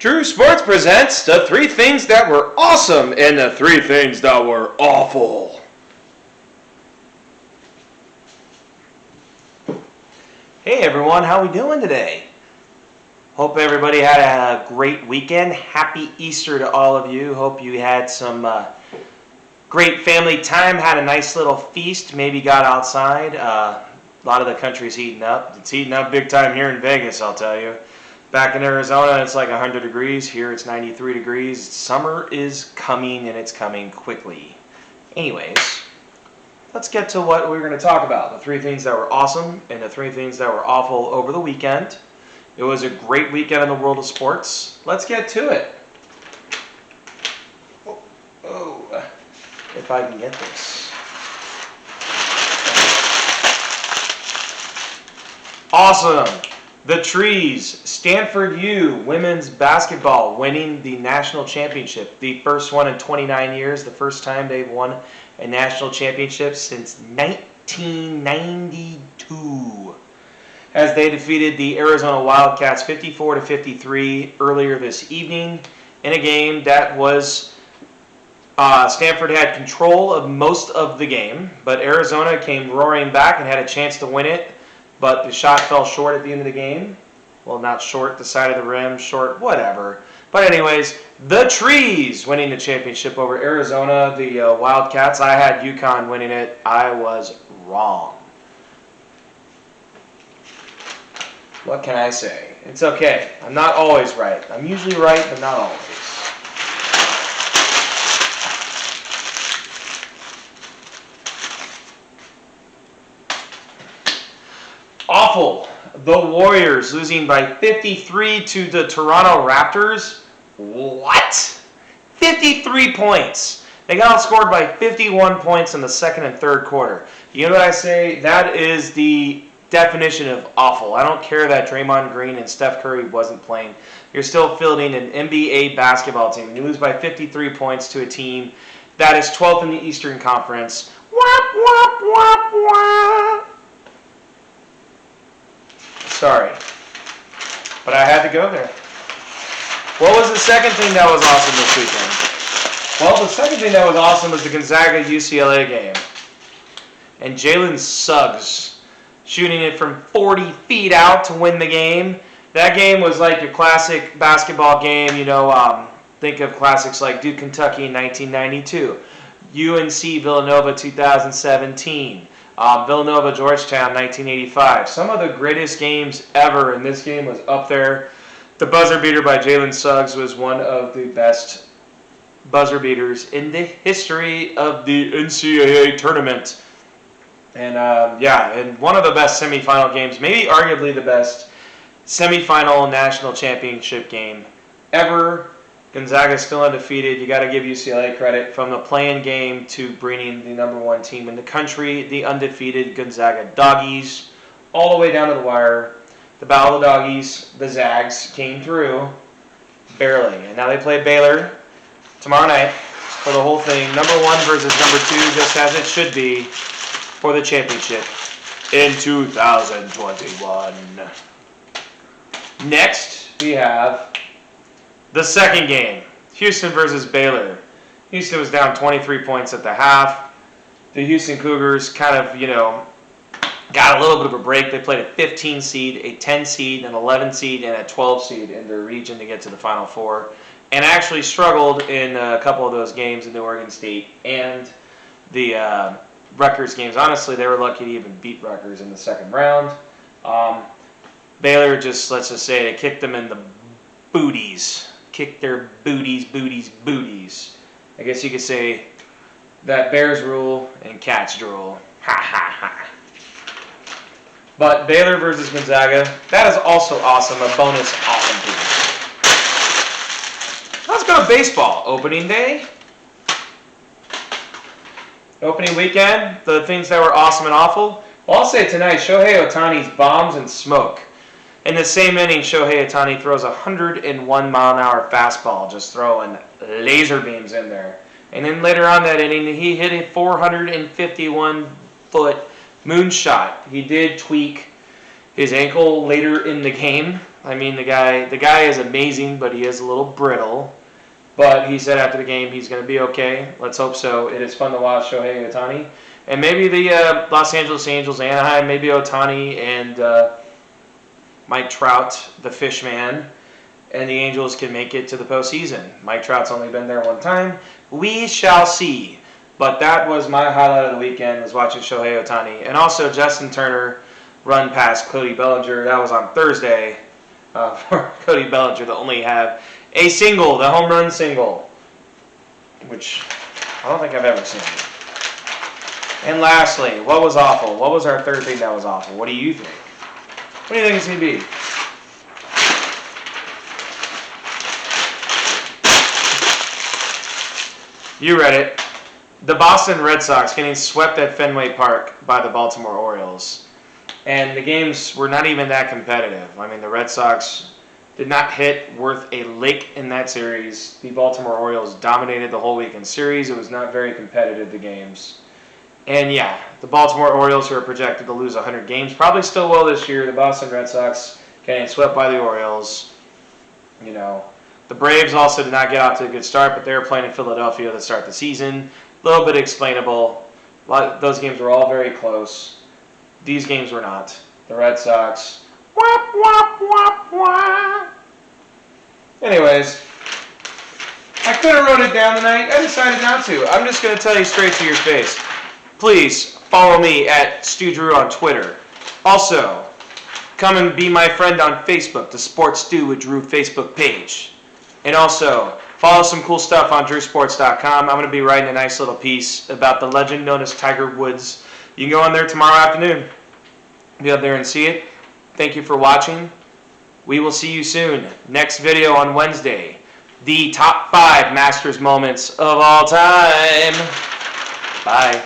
True Sports presents the 3 things that were awesome and the 3 things that were awful. Hey everyone, how we doing today? Hope everybody had a great weekend. Happy Easter to all of you. Hope you had some great family time, had a nice little feast, maybe got outside. A lot of the country's heating up. It's heating up big time here in Vegas, I'll tell you. Back in Arizona, it's like 100 degrees. Here, it's 93 degrees. Summer is coming, and it's coming quickly. Anyways, let's get to what we're going to talk about. The 3 things that were awesome and the 3 things that were awful over the weekend. It was a great weekend in the world of sports. Let's get to it. If I can get this. Awesome. The Trees, Stanford U women's basketball winning the national championship. The first one in 29 years, the first time they've won a national championship since 1992. As they defeated the Arizona Wildcats 54-53 earlier this evening in a game that was Stanford had control of most of the game, but Arizona came roaring back and had a chance to win it. But the shot fell short at the end of the game. Well, not short, the side of the rim, short, whatever. But anyways, the Trees winning the championship over Arizona, the Wildcats. I had UConn winning it. I was wrong. What can I say? It's okay. I'm not always right. I'm usually right, but not always. Awful. The Warriors losing by 53 to the Toronto Raptors. What? 53 points. They got outscored by 51 points in the second and third quarter. You know what I say? That is the definition of awful. I don't care that Draymond Green and Steph Curry wasn't playing. You're still fielding an NBA basketball team. You lose by 53 points to a team that is 12th in the Eastern Conference. Wah, wah, wah, wah. Sorry, but I had to go there. What was the second thing that was awesome this weekend? Well, the second thing that was awesome was the Gonzaga UCLA game. And Jalen Suggs shooting it from 40 feet out to win the game. That game was like your classic basketball game, think of classics like Duke, Kentucky in 1992, UNC Villanova 2017. Villanova, Georgetown, 1985. Some of the greatest games ever, and this game was up there. The buzzer beater by Jalen Suggs was one of the best buzzer beaters in the history of the NCAA tournament. And and one of the best semifinal games, maybe arguably the best semifinal national championship game ever. Gonzaga still undefeated. You got to give UCLA credit from the play-in game to bringing the number 1 team in the country, the undefeated Gonzaga Doggies, all the way down to the wire. The Battle of the Doggies, the Zags, came through barely. And now they play Baylor tomorrow night for the whole thing. Number 1 versus number 2, just as it should be, for the championship in 2021. Next, we have the second game, Houston versus Baylor. Houston was down 23 points at the half. The Houston Cougars kind of, got a little bit of a break. They played a 15 seed, a 10 seed, an 11 seed, and a 12 seed in their region to get to the Final Four, and actually struggled in a couple of those games in the Oregon State and the Rutgers games. Honestly, they were lucky to even beat Rutgers in the second round. Baylor let's just say, they kicked them in the booties. Kick their booties. I guess you could say that bears rule and cats drool. Ha ha ha. But Baylor versus Gonzaga, that is also awesome. A bonus awesome piece. Let's go to baseball. Opening day. Opening weekend. The things that were awesome and awful. Well, I'll say tonight, Shohei Ohtani's bombs and smoke. In the same inning, Shohei Ohtani throws a 101-mile-an-hour fastball, just throwing laser beams in there. And then later on that inning, he hit a 451-foot moonshot. He did tweak his ankle later in the game, I mean, the guy is amazing, but he is a little brittle. But he said after the game he's going to be okay. Let's hope so. It is fun to watch Shohei Ohtani. And maybe the Los Angeles Angels, Anaheim, maybe Ohtani and Mike Trout, the fish man, and the Angels can make it to the postseason. Mike Trout's only been there one time. We shall see. But that was my highlight of the weekend, was watching Shohei Ohtani. And also Justin Turner run past Cody Bellinger. That was on Thursday for Cody Bellinger to only have a single, the home run single, which I don't think I've ever seen. And lastly, what was awful? What was our third thing that was awful? What do you think? What do you think it's going to be? You read it. The Boston Red Sox getting swept at Fenway Park by the Baltimore Orioles. And the games were not even that competitive. I mean, the Red Sox did not hit worth a lick in that series. The Baltimore Orioles dominated the whole weekend series. It was not very competitive, the games. And yeah, the Baltimore Orioles, who are projected to lose 100 games, probably still will this year. The Boston Red Sox getting swept by the Orioles. You know, the Braves also did not get off to a good start, but they were playing in Philadelphia to start the season. A little bit explainable. Those games were all very close. These games were not. The Red Sox. Wop, wop, wop, wop. Anyways, I could have wrote it down tonight. I decided not to. I'm just going to tell you straight to your face. Please follow me at Stu Drew on Twitter. Also, come and be my friend on Facebook, the Sports Stu with Drew Facebook page. And also, follow some cool stuff on drewsports.com. I'm going to be writing a nice little piece about the legend known as Tiger Woods. You can go on there tomorrow afternoon. Be up there and see it. Thank you for watching. We will see you soon. Next video on Wednesday. The top 5 Masters moments of all time. Bye.